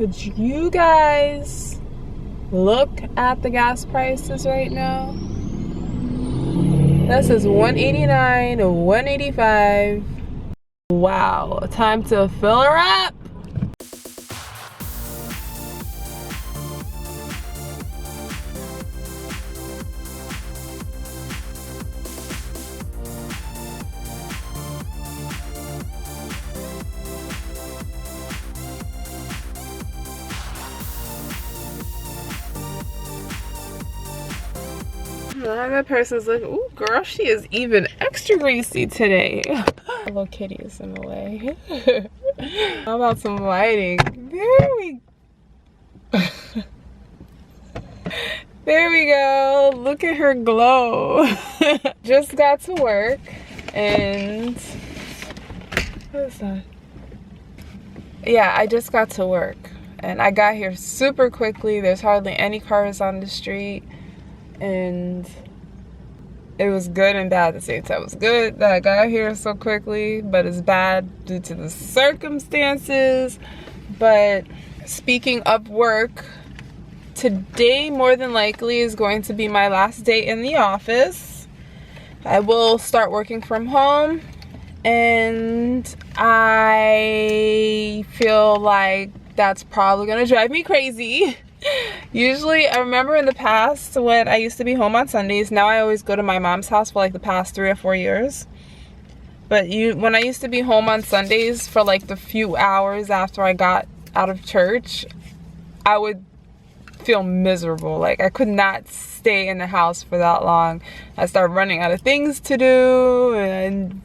Could you guys look at the gas prices right now? This is $1.89 to $1.85. Wow, time to fill her up. That person's like, ooh, girl, she is even extra greasy today. Hello Kitty is in the way. How about some lighting? There we go. Look at her glow. Just got to work and what is that? Yeah, I just got to work and I got here super quickly. There's hardly any cars on the street. And it was good and bad at the same time. It was good that I got here so quickly, but it's bad due to the circumstances. But speaking of work, today more than likely is going to be my last day in the office. I will start working from home, and I feel like that's probably gonna drive me crazy. Usually, I remember in the past when I used to be home on Sundays. Now I always go to my mom's house for like the past 3 or 4 years. But when I used to be home on Sundays for like the few hours after I got out of church, I would feel miserable. Like I could not stay in the house for that long. I started running out of things to do and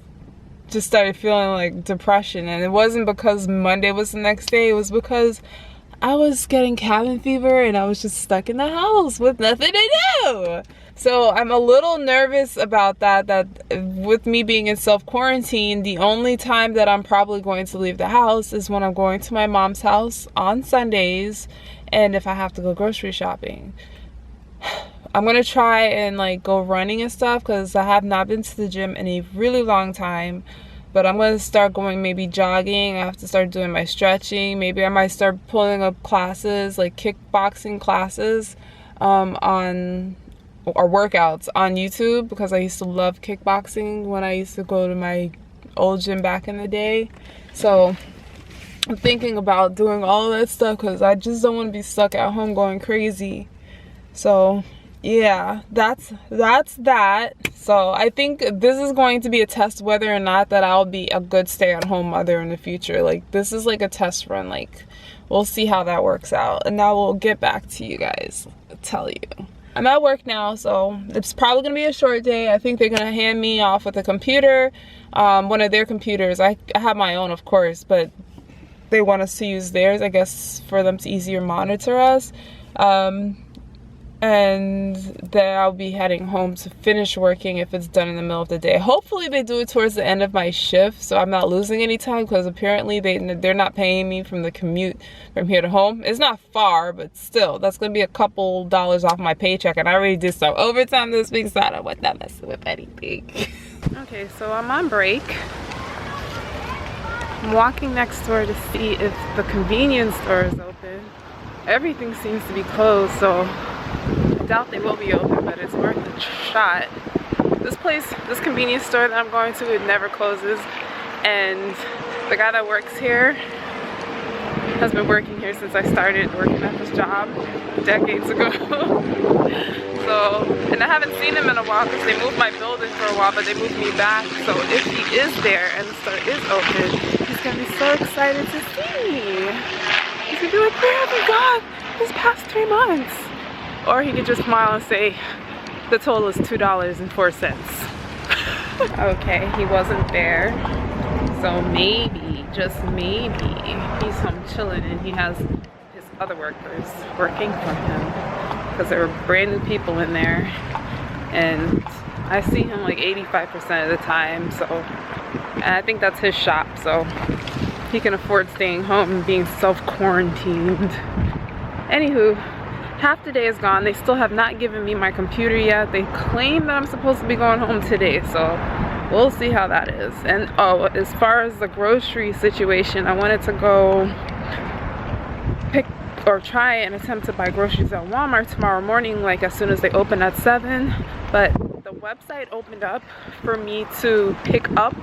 just started feeling like depression. And it wasn't because Monday was the next day. It was because I was getting cabin fever and I was just stuck in the house with nothing to do. So I'm a little nervous about that with me being in self-quarantine, the only time that I'm probably going to leave the house is when I'm going to my mom's house on Sundays and if I have to go grocery shopping. I'm going to try and like go running and stuff because I have not been to the gym in a really long time. But I'm going to start going maybe jogging. I have to start doing my stretching. Maybe I might start pulling up classes, like kickboxing classes or workouts on YouTube because I used to love kickboxing when I used to go to my old gym back in the day. So I'm thinking about doing all of that stuff because I just don't want to be stuck at home going crazy. So yeah, that's that. So I think this is going to be a test whether or not that I'll be a good stay-at-home mother in the future. Like this is like a test run. Like we'll see how that works out, and now we'll get back to you guys, tell you. I'm at work now, so it's probably gonna be a short day. I think they're gonna hand me off with a computer, one of their computers. I have my own, of course, but they want us to use theirs, I guess, for them to easier monitor us. And then I'll be heading home to finish working if it's done in the middle of the day. Hopefully they do it towards the end of my shift so I'm not losing any time because apparently they're not paying me from the commute from here to home. It's not far, but still, that's going to be a couple dollars off my paycheck, and I already did some overtime this week, so I don't want that messing with anything. Okay, so I'm on break. I'm walking next door to see if the convenience store is open. Everything seems to be closed, so I doubt they will be open, but it's worth a shot. This convenience store that I'm going to, it never closes, and the guy that works here has been working here since I started working at this job decades ago. And I haven't seen him in a while because they moved my building for a while, but they moved me back. So if he is there and the store is open, he's gonna be so excited to see me. He's gonna be like, where have you gone this past 3 months? Or he could just smile and say, the total is $2.04. Okay, he wasn't there. So maybe, just maybe, he's home chilling and he has his other workers working for him. Because there were brand new people in there. And I see him like 85% of the time. So, and I think that's his shop. So he can afford staying home and being self-quarantined. Anywho, half the day is gone. They still have not given me my computer yet. They claim that I'm supposed to be going home today, so we'll see how that is. And oh, as far as the grocery situation, I wanted to go pick or try and attempt to buy groceries at Walmart tomorrow morning, like as soon as they open at 7. But the website opened up for me to pick up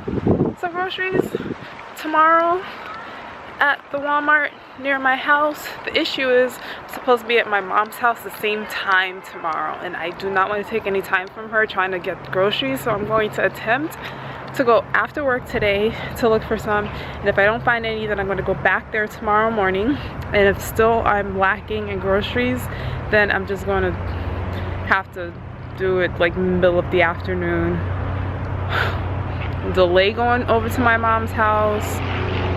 some groceries tomorrow at the Walmart near my house. The issue is I'm supposed to be at my mom's house the same time tomorrow, and I do not want to take any time from her trying to get groceries, so I'm going to attempt to go after work today to look for some, and if I don't find any, then I'm going to go back there tomorrow morning, and if still I'm lacking in groceries, then I'm just going to have to do it like middle of the afternoon. Delay going over to my mom's house,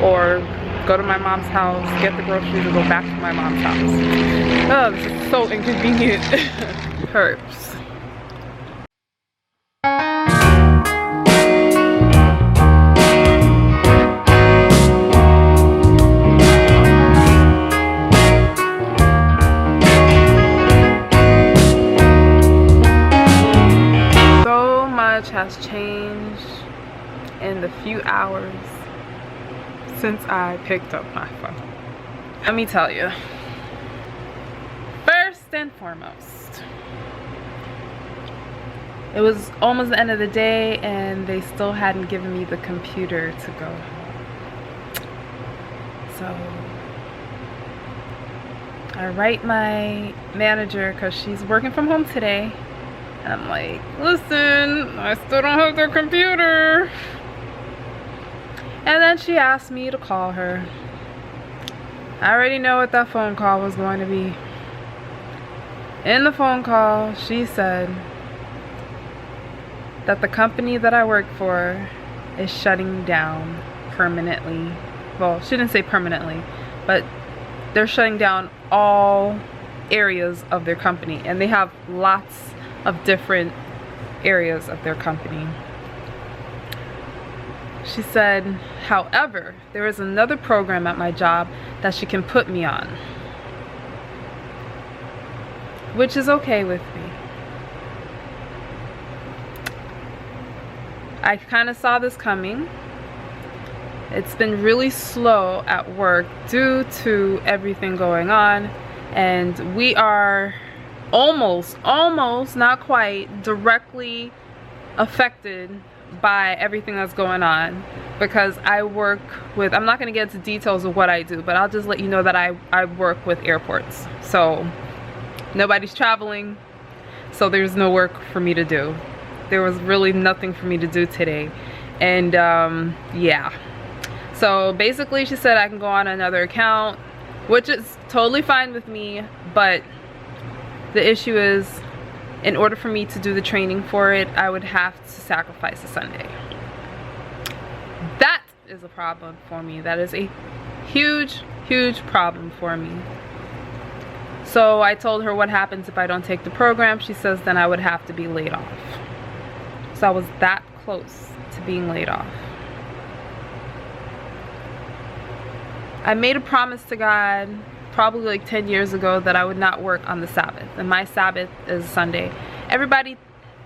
or go to my mom's house, get the groceries, and go back to my mom's house. Oh, this is so inconvenient. Purps. So much has changed in the few hours since I picked up my phone. Let me tell you, first and foremost, it was almost the end of the day and they still hadn't given me the computer to go home. So I write my manager, because she's working from home today, and I'm like, listen, I still don't have the computer. And then she asked me to call her. I already know what that phone call was going to be. In the phone call, she said that the company that I work for is shutting down permanently. Well, she didn't say permanently, but they're shutting down all areas of their company, and they have lots of different areas of their company. She said, however, there is another program at my job that she can put me on, which is okay with me. I kind of saw this coming. It's been really slow at work due to everything going on, and we are almost, not quite, directly affected by everything that's going on, because I work with, I'm not going to get into details of what I do, but I'll just let you know that I work with airports. So nobody's traveling, so there's no work for me to do. There was really nothing for me to do today, and yeah. So basically she said I can go on another account, which is totally fine with me, but the issue is, in order for me to do the training for it, I would have to sacrifice a Sunday. That is a problem for me. That is a huge problem for me. So I told her what happens if I don't take the program. She says then I would have to be laid off. So I was that close to being laid off. I made a promise to God probably like 10 years ago that I would not work on the Sabbath, and my Sabbath is Sunday. Everybody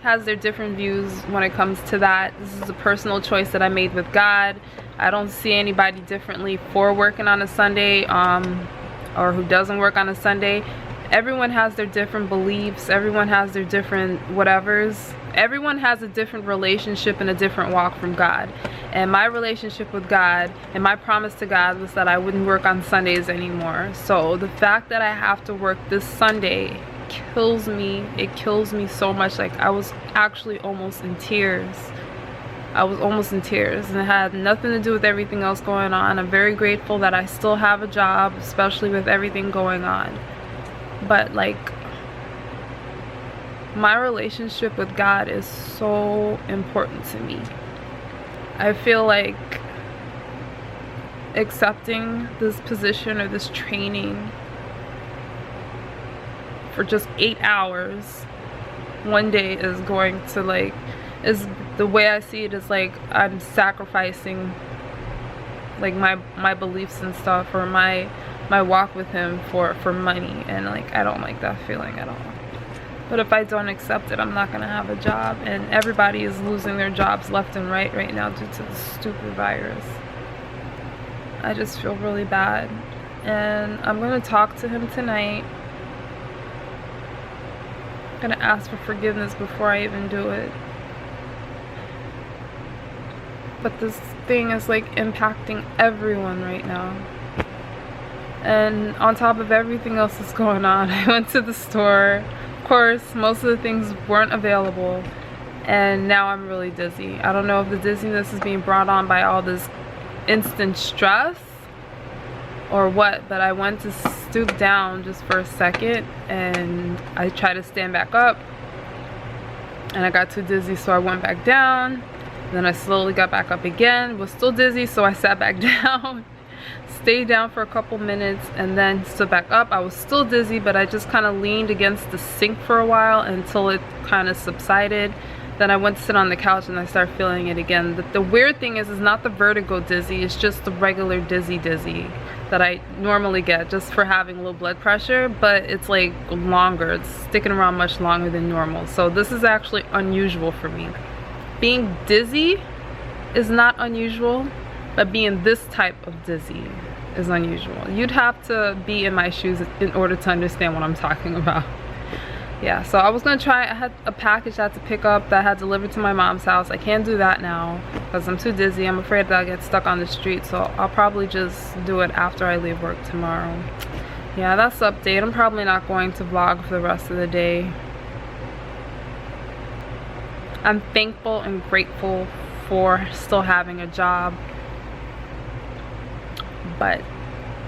has their different views when it comes to that. This is a personal choice that I made with God. I don't see anybody differently for working on a Sunday, or who doesn't work on a Sunday. Everyone has their different beliefs. Everyone has their different whatevers. Everyone has a different relationship and a different walk from God. And my relationship with God and my promise to God was that I wouldn't work on Sundays anymore. So the fact that I have to work this Sunday kills me. It kills me so much. Like, I was actually almost in tears. I was almost in tears, and it had nothing to do with everything else going on. I'm very grateful that I still have a job, especially with everything going on. But like, my relationship with God is so important to me. I feel like accepting this position or this training for just 8 hours one day is going to, like, is the way I see it is like I'm sacrificing like my beliefs and stuff, or my walk with him for money, and like I don't like that feeling at all. But if I don't accept it, I'm not gonna have a job, and everybody is losing their jobs left and right now due to the stupid virus. I just feel really bad. and I'm gonna talk to him tonight. I'm gonna ask for forgiveness before I even do it. But this thing is like impacting everyone right now. And on top of everything else that's going on, I went to the store. Of course, most of the things weren't available. And now I'm really dizzy. I don't know if the dizziness is being brought on by all this instant stress or what, but I went to stoop down just for a second and I tried to stand back up and I got too dizzy, so I went back down. Then I slowly got back up again, was still dizzy, so I sat back down, stayed down for a couple minutes, and then stood back up. I was still dizzy, but I just kind of leaned against the sink for a while until it kind of subsided. Then I went to sit on the couch and I started feeling it again. The weird thing is not the vertigo dizzy, it's just the regular dizzy that I normally get just for having low blood pressure, but it's like longer, it's sticking around much longer than normal. So this is actually unusual for me. Being dizzy is not unusual, but being this type of dizzy is unusual. You'd have to be in my shoes in order to understand what I'm talking about. Yeah, so I was gonna try, I had a package I had to pick up that I had delivered to my mom's house. I can't do that now because I'm too dizzy. I'm afraid that I'll get stuck on the street, so I'll probably just do it after I leave work tomorrow. Yeah, that's the update. I'm probably not going to vlog for the rest of the day. I'm thankful and grateful for still having a job, but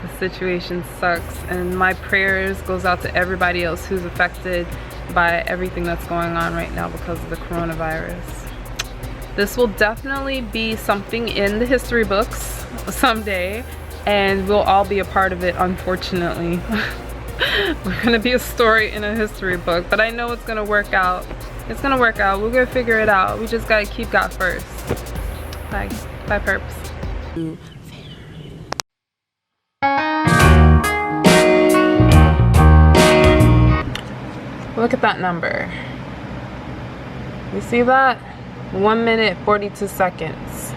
the situation sucks, and my prayers goes out to everybody else who's affected by everything that's going on right now because of the coronavirus. This will definitely be something in the history books someday, and we'll all be a part of it, unfortunately. We're gonna be a story in a history book, but I know it's gonna work out. It's gonna work out. We're gonna figure it out. We just gotta keep God first. Bye. Bye, Purps. Look at that number. You see that? 1 minute, 42 seconds.